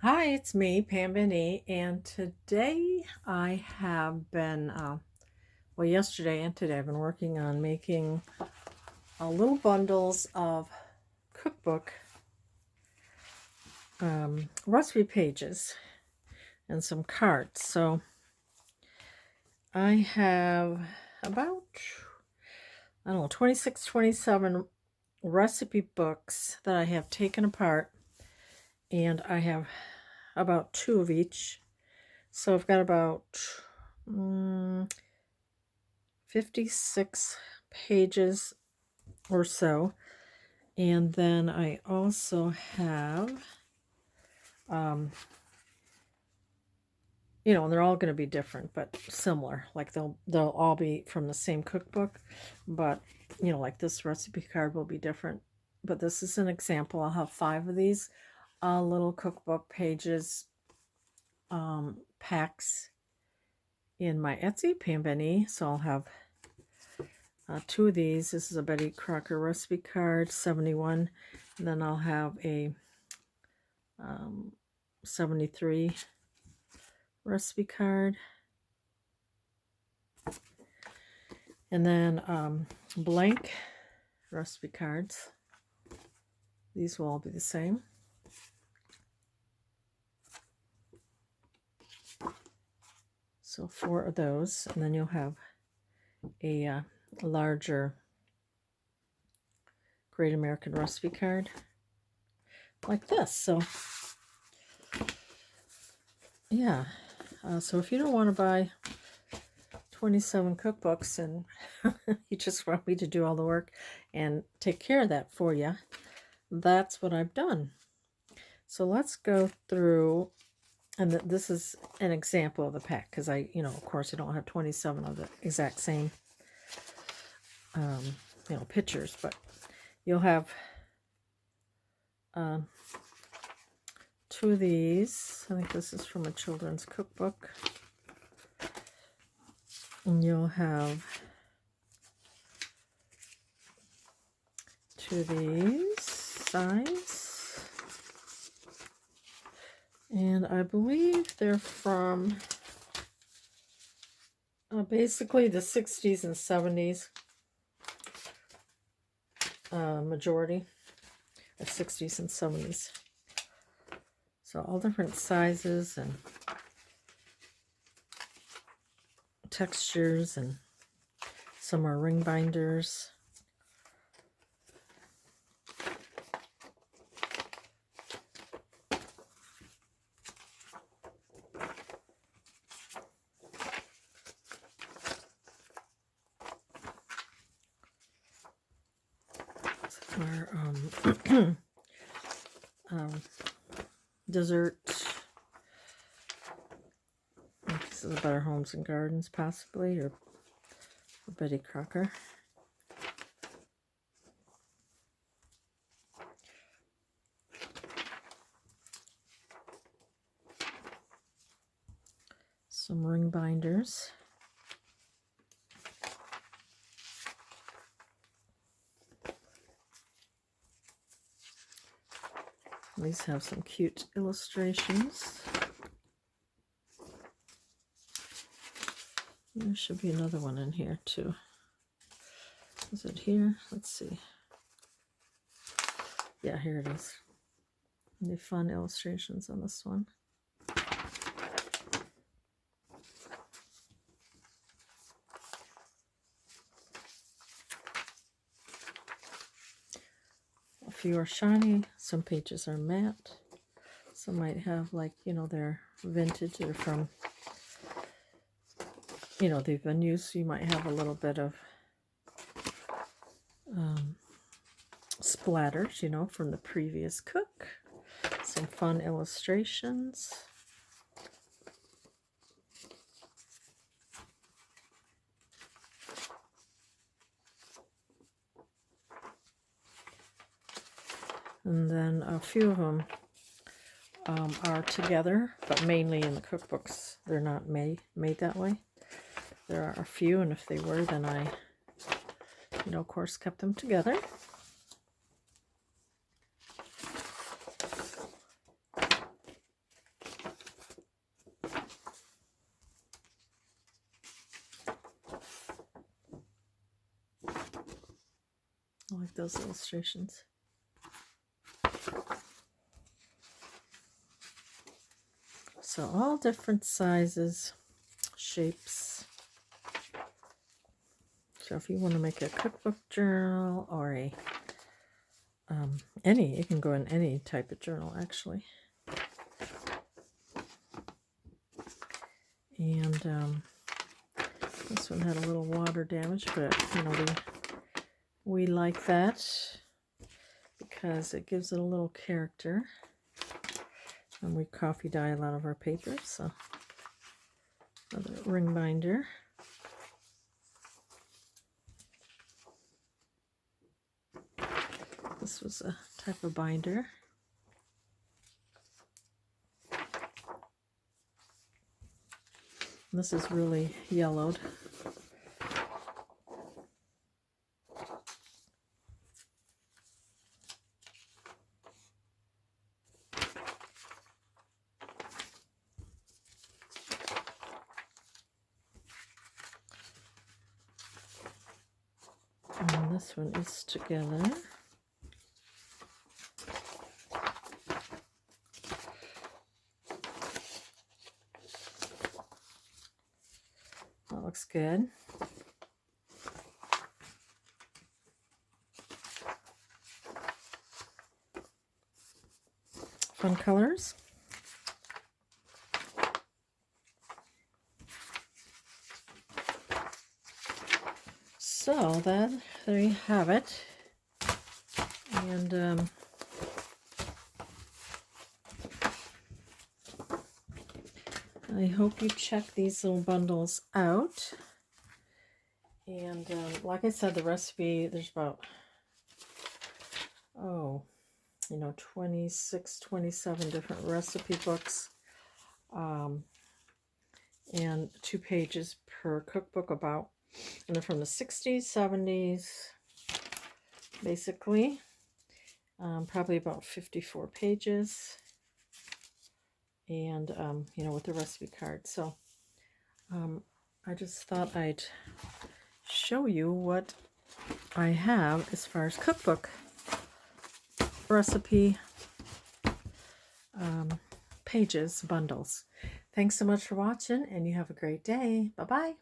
Hi, it's me, Pam VanEe, and today I have been, yesterday and today I've been working on making little bundles of cookbook recipe pages and some cards. So I have about, 26, 27 recipe books that I have taken apart, and I have about two of each. So I've got about 56 pages or so. And then I also have, and they're all going to be different, but similar. Like they'll all be from the same cookbook, but like this recipe card will be different. But this is an example. I'll have 5 of these little cookbook pages packs in my Etsy, Pam VanEe. So I'll have 2 of these. This is a Betty Crocker recipe card, 71. And then I'll have a 73 recipe card. And then blank recipe cards. These will all be the same. So 4 of those. And then you'll have a larger Great American recipe card like this. So yeah, so if you don't want to buy 27 cookbooks and you just want me to do all the work and take care of that for you, that's what I've done. So let's go through, and this is an example of the pack, because of course I don't have 27 of the exact same pictures, but you'll have 2 of these. I think this is from a children's cookbook. And you'll have 2 of these size. And I believe they're from basically the 60s and 70s. Majority of 60s and 70s. So all different sizes and textures, and some are ring binders. Our dessert. This is a Better Homes and Gardens, possibly, or Betty Crocker. Some ring binders. These have some cute illustrations. There should be another one in here too. Is it here? Let's see. Yeah, here it is. The fun illustrations on this one. A few are shiny, some pages are matte, some might have they're vintage, they're from, they've been used, so you might have a little bit of splatters, from the previous cook. Some fun illustrations. And then a few of them are together, but mainly in the cookbooks. They're not made that way. There are a few, and if they were, then I, of course, kept them together. like those illustrations. So all different sizes, shapes. So if you want to make a cookbook journal or a it can go in any type of journal actually. And this one had a little water damage, but you know, we like that because it gives it a little character. And we coffee dye a lot of our papers, so another ring binder. This was a type of binder. This is really yellowed. And this one is together. That looks good. Fun colors. So there you have it. And I hope you check these little bundles out. And like I said, the recipe, there's about, 26, 27 different recipe books. And 2 pages per cookbook about. And they're from the 60s, 70s, basically. Probably about 54 pages. And, with the recipe card. So I just thought I'd show you what I have as far as cookbook recipe pages, bundles. Thanks so much for watching, and you have a great day. Bye-bye.